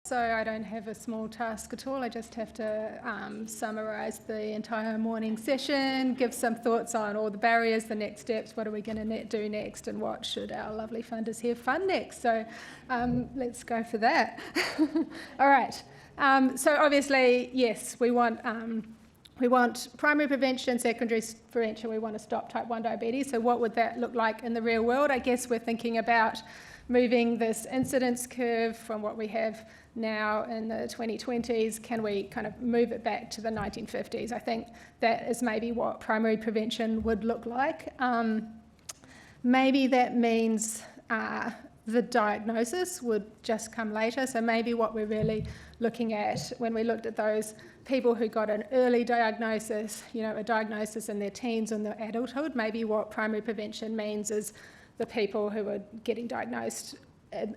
So I don't have a small task at all. I just have to summarise the entire morning session, give some thoughts on all the barriers, the next steps, what are we going to do next, and what should our lovely funders here fund next. So let's go for that. All right. So obviously, yes, we want primary prevention, secondary prevention. We want to stop type 1 diabetes. So what would that look like in the real world? I guess we're thinking about moving this incidence curve from what we have now in the 2020s. Can we kind of move it back to the 1950s? I think that is maybe what primary prevention would look like. Maybe that means the diagnosis would just come later. So maybe what we're really looking at when we looked at those people who got an early diagnosis, a diagnosis in their teens and their adulthood, maybe what primary prevention means is the people who are getting diagnosed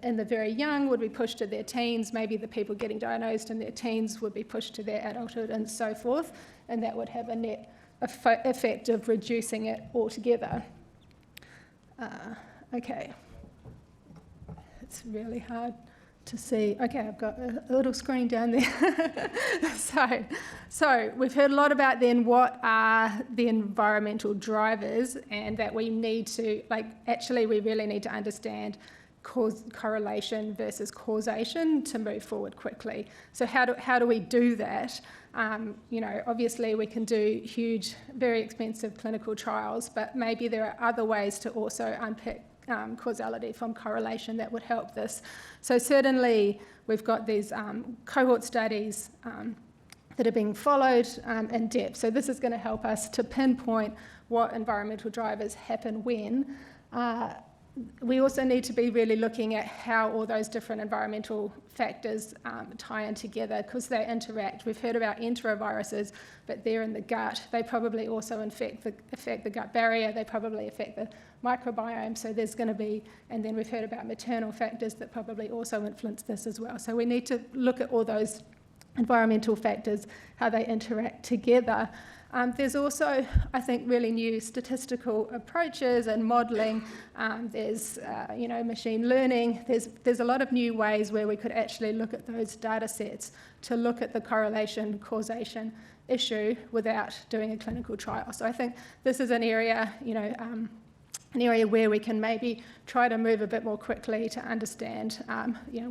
in the very young would be pushed to their teens, maybe the people getting diagnosed in their teens would be pushed to their adulthood and so forth, and that would have a net effect of reducing it altogether. Okay, it's really hard to see. Okay, I've got a little screen down there. So we've heard a lot about then what are the environmental drivers, and that we need to, we really need to understand correlation versus causation to move forward quickly. So how do we do that? Obviously we can do huge, very expensive clinical trials, but maybe there are other ways to also unpick causality from correlation that would help this. So certainly we've got these cohort studies that are being followed in depth. So this is going to help us to pinpoint what environmental drivers happen when. We also need to be really looking at how all those different environmental factors tie in together, because they interact. We've heard about enteroviruses, but they're in the gut. They probably also affect the gut barrier. They probably affect the microbiome. So there's going to be, and then we've heard about maternal factors that probably also influence this as well. So we need to look at all those environmental factors, how they interact together. There's also, I think, really new statistical approaches and modelling. There's, machine learning. There's a lot of new ways where we could actually look at those data sets to look at the correlation causation issue without doing a clinical trial. So I think this is an area, an area where we can maybe try to move a bit more quickly to understand,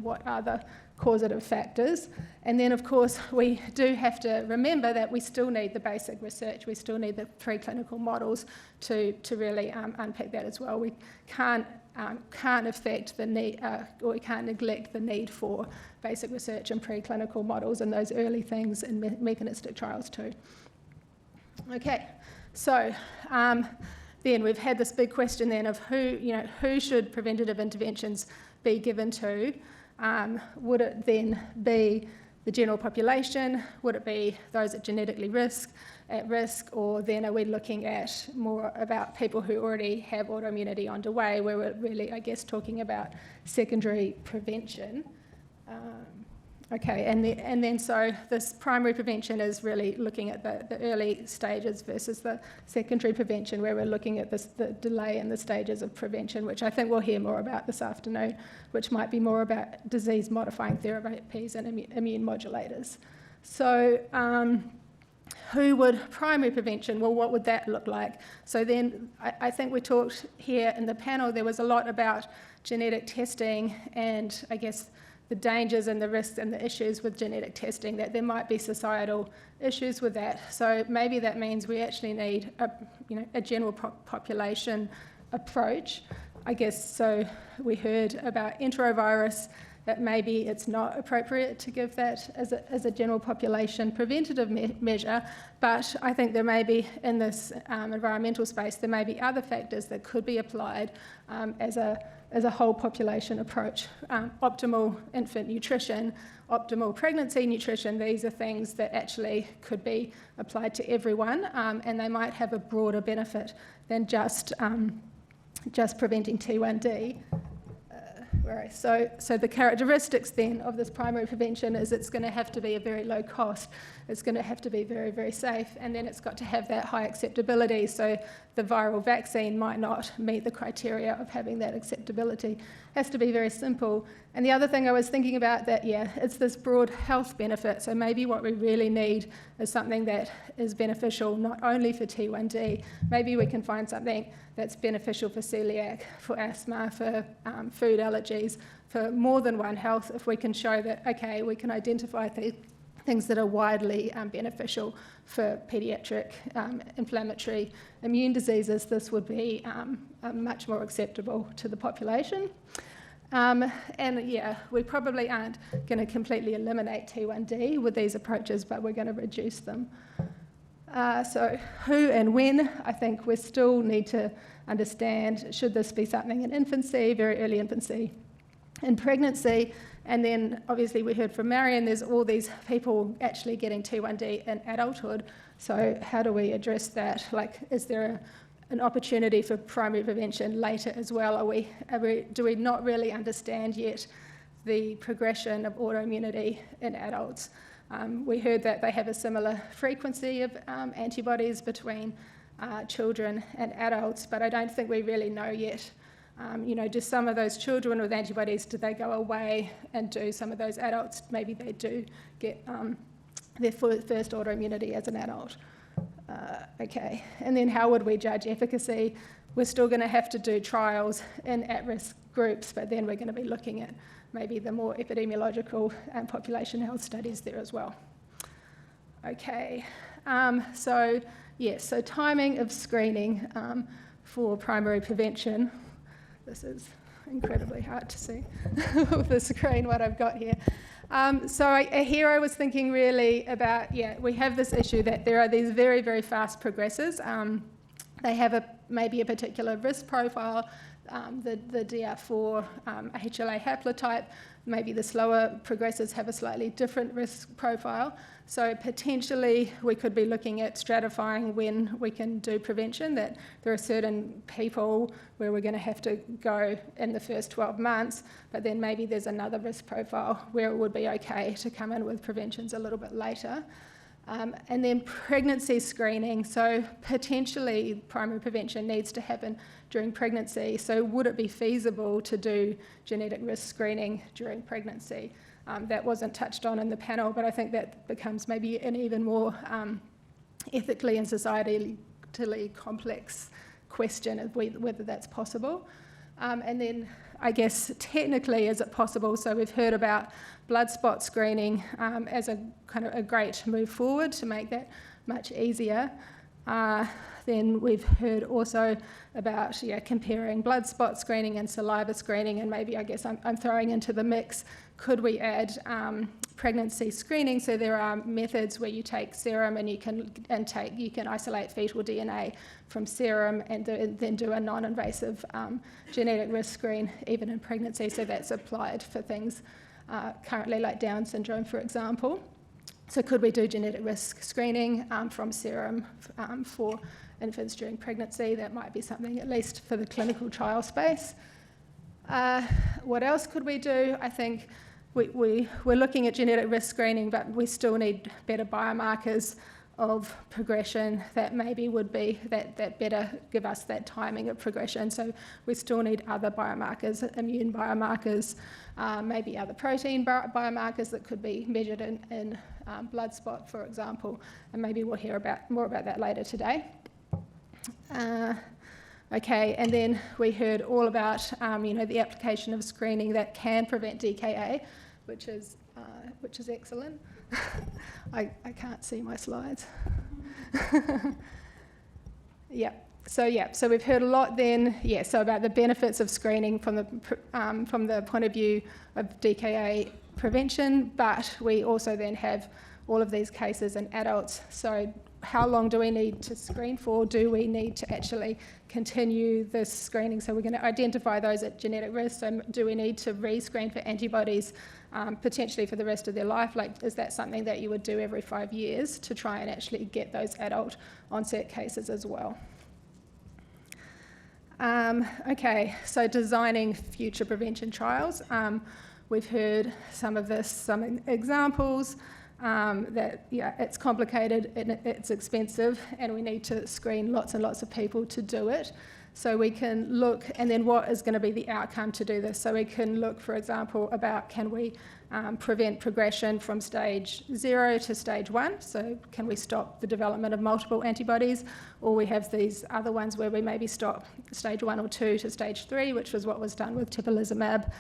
what are the causative factors. And then, of course, we do have to remember that we still need the basic research. We still need the preclinical models to really unpick that as well. We can't affect the need, or we can't neglect the need for basic research and preclinical models and those early things in mechanistic trials too. Okay, so then we've had this big question then of who should preventative interventions be given to? Would it then be the general population? Would it be those at genetically at risk? Or then are we looking at more about people who already have autoimmunity underway, where we're really, I guess, talking about secondary prevention? Okay, and then so this primary prevention is really looking at the early stages versus the secondary prevention, where we're looking at the delay in the stages of prevention, which I think we'll hear more about this afternoon, which might be more about disease-modifying therapies and immune modulators. So who would primary prevention, well, what would that look like? So then I think we talked here in the panel, there was a lot about genetic testing and I guess the dangers and the risks and the issues with genetic testing, that there might be societal issues with that. So maybe that means we actually need a general population approach. I guess so we heard about enterovirus, that maybe it's not appropriate to give that as a general population preventative measure, but I think there may be, in this environmental space, there may be other factors that could be applied as a whole population approach. Optimal infant nutrition, optimal pregnancy nutrition, these are things that actually could be applied to everyone, and they might have a broader benefit than just preventing T1D. worry. So the characteristics then of this primary prevention is it's going to have to be a very low cost. It's going to have to be very, very safe, and then it's got to have that high acceptability. So the viral vaccine might not meet the criteria of having that acceptability. It has to be very simple. And the other thing I was thinking about that, it's this broad health benefit. So maybe what we really need is something that is beneficial not only for T1D. Maybe we can find something that's beneficial for celiac, for asthma, for food allergies, for more than one health. If we can show that, okay, we can identify things that are widely beneficial for paediatric inflammatory immune diseases, this would be much more acceptable to the population. We probably aren't going to completely eliminate T1D with these approaches, but we're going to reduce them. So who and when, I think we still need to understand, should this be something in infancy, very early infancy, in pregnancy, and then obviously we heard from Marion, there's all these people actually getting T1D in adulthood, so how do we address that? Like, is there an opportunity for primary prevention later as well? Do we not really understand yet the progression of autoimmunity in adults? We heard that they have a similar frequency of antibodies between children and adults, but I don't think we really know yet. Do some of those children with antibodies, do they go away and do some of those adults? Maybe they do get their first autoimmunity as an adult. Okay, and then how would we judge efficacy? We're still going to have to do trials in at-risk groups, but then we're going to be looking at maybe the more epidemiological and population health studies there as well. Okay, so timing of screening for primary prevention. This is incredibly hard to see with the screen, what I've got here. Here I was thinking really about, we have this issue that there are these very, very fast progressors. They have maybe a particular risk profile, the DR4 HLA haplotype. Maybe the slower progressors have a slightly different risk profile. So potentially we could be looking at stratifying when we can do prevention, that there are certain people where we're going to have to go in the first 12 months, but then maybe there's another risk profile where it would be okay to come in with preventions a little bit later. And then pregnancy screening, so potentially primary prevention needs to happen during pregnancy. So would it be feasible to do genetic risk screening during pregnancy? That wasn't touched on in the panel, but I think that becomes maybe an even more ethically and societally complex question of whether that's possible. And then I guess technically, is it possible? So we've heard about blood spot screening as a kind of a great move forward to make that much easier. Then we've heard also about comparing blood spot screening and saliva screening, and maybe I guess I'm throwing into the mix, could we add pregnancy screening? So there are methods where you take serum and you can isolate fetal DNA from serum and then do a non-invasive genetic risk screen even in pregnancy. So that's applied for things currently like Down syndrome, for example. So could we do genetic risk screening from serum for infants during pregnancy? That might be something, at least for the clinical trial space. What else could we do? I think we're looking at genetic risk screening, but we still need better biomarkers of progression that maybe would be that better give us that timing of progression. So we still need other biomarkers, immune biomarkers, maybe other protein biomarkers that could be measured in blood spot, for example, and maybe we'll hear more about that later today. Okay, and then we heard all about the application of screening that can prevent DKA, which is excellent. I can't see my slides. So we've heard a lot then, so about the benefits of screening from the point of view of DKA prevention, but we also then have all of these cases in adults. So how long do we need to screen for? Do we need to actually continue this screening? So we're going to identify those at genetic risk. So do we need to re-screen for antibodies potentially for the rest of their life? Like, is that something that you would do every 5 years to try and actually get those adult onset cases as well? Okay, so designing future prevention trials. We've heard some of this, some examples that it's complicated and it's expensive, and we need to screen lots and lots of people to do it. So we can look, and then what is going to be the outcome to do this? So we can look, for example, about can we prevent progression from stage 0 to stage 1? So can we stop the development of multiple antibodies? Or we have these other ones where we maybe stop stage 1 or 2 to stage 3, which was what was done with tibulizumab.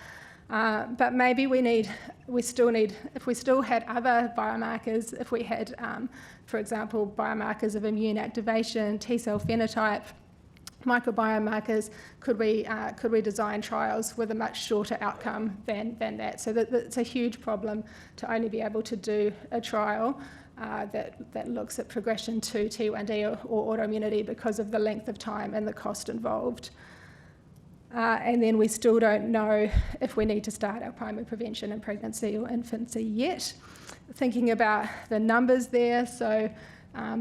But maybe we still need, if we still had other biomarkers, if we had, for example, biomarkers of immune activation, T-cell phenotype, microbiomarkers, could we design trials with a much shorter outcome than that? So it's a huge problem to only be able to do a trial that looks at progression to T1D or autoimmunity because of the length of time and the cost involved. And then we still don't know if we need to start our primary prevention in pregnancy or infancy yet. Thinking about the numbers there, so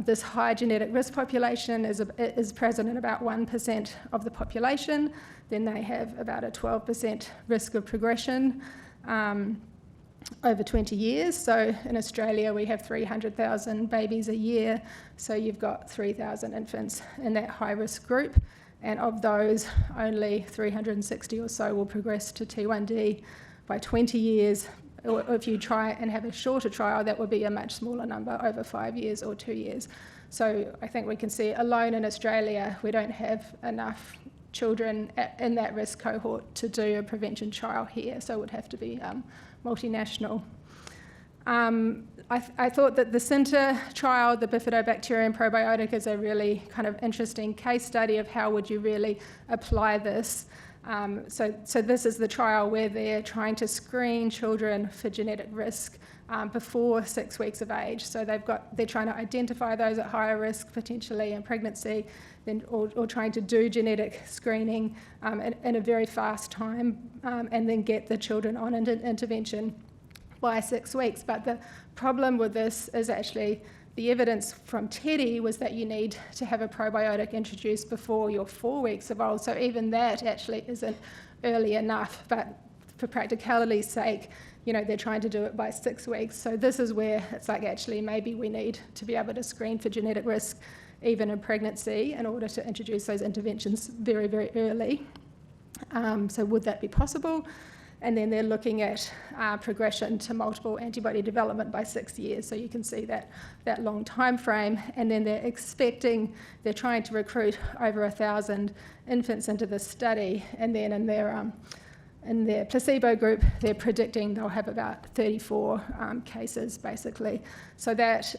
this high genetic risk population is present in about 1% of the population. Then they have about a 12% risk of progression over 20 years. So in Australia, we have 300,000 babies a year. So you've got 3,000 infants in that high-risk group. And of those, only 360 or so will progress to T1D by 20 years. Or if you try and have a shorter trial, that would be a much smaller number, over 5 years or 2 years. So I think we can see alone in Australia, we don't have enough children in that risk cohort to do a prevention trial here, so it would have to be multinational. I thought that the Cinta trial, the Bifidobacterium probiotic, is a really kind of interesting case study of how would you really apply this. So this is the trial where they're trying to screen children for genetic risk before 6 weeks of age. So they're trying to identify those at higher risk potentially in pregnancy, or trying to do genetic screening in a very fast time, and then get the children on intervention by 6 weeks. But the problem with this is actually the evidence from Teddy was that you need to have a probiotic introduced before you're 4 weeks of old. So even that actually isn't early enough. But for practicality's sake, they're trying to do it by 6 weeks. So this is where it's like, actually, maybe we need to be able to screen for genetic risk even in pregnancy in order to introduce those interventions very, very early. So would that be possible? And then they're looking at progression to multiple antibody development by 6 years. So you can see that long time frame. And then they're trying to recruit over 1,000 infants into this study. And then in their placebo group, they're predicting they'll have about 34 cases, basically. So that's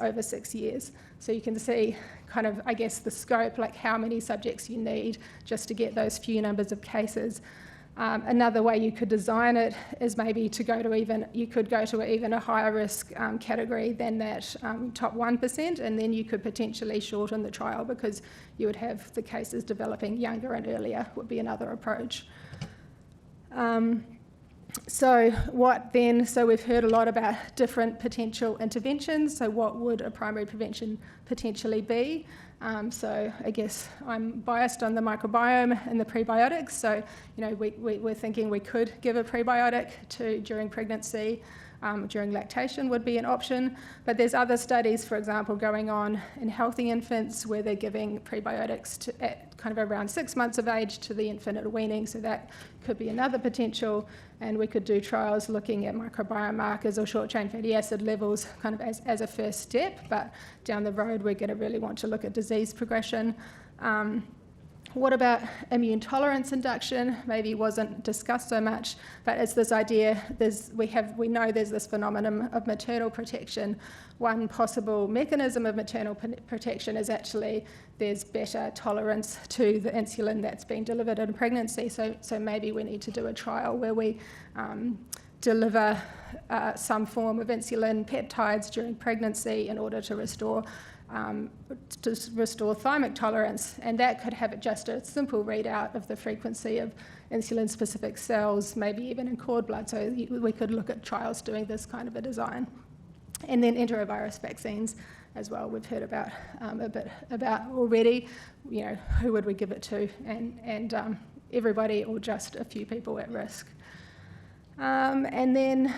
over 6 years. So you can see kind of, I guess, the scope, like how many subjects you need just to get those few numbers of cases. Another way you could design it is maybe to go to even a higher risk category than that top 1%, and then you could potentially shorten the trial because you would have the cases developing younger and earlier, would be another approach. So what then? So we've heard a lot about different potential interventions. So what would a primary prevention potentially be? So I guess I'm biased on the microbiome and the prebiotics. So we're thinking we could give a prebiotic during pregnancy. During lactation would be an option. But there's other studies, for example, going on in healthy infants where they're giving prebiotics at kind of around 6 months of age to the infant at weaning. So that could be another potential. And we could do trials looking at microbiomarkers or short-chain fatty acid levels kind of as a first step. But down the road, we're going to really want to look at disease progression. What about immune tolerance induction? Maybe wasn't discussed so much, but it's this idea, we know there's this phenomenon of maternal protection. One possible mechanism of maternal protection is actually there's better tolerance to the insulin that's being delivered in pregnancy. So maybe we need to do a trial where we deliver some form of insulin peptides during pregnancy in order to restore thymic tolerance, and that could have just a simple readout of the frequency of insulin-specific cells, maybe even in cord blood. So we could look at trials doing this kind of a design. And then enterovirus vaccines as well, we've heard about a bit about already, you know, who would we give it to, and everybody or just a few people at risk. And then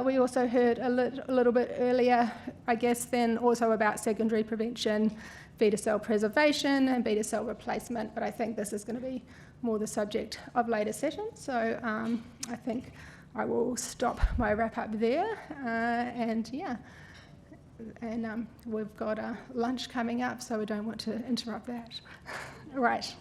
we also heard a little bit earlier, I guess, then also about secondary prevention, beta cell preservation and beta cell replacement, but I think this is going to be more the subject of later sessions, so I think I will stop my wrap up there, and yeah, and we've got lunch coming up, so we don't want to interrupt that. Right.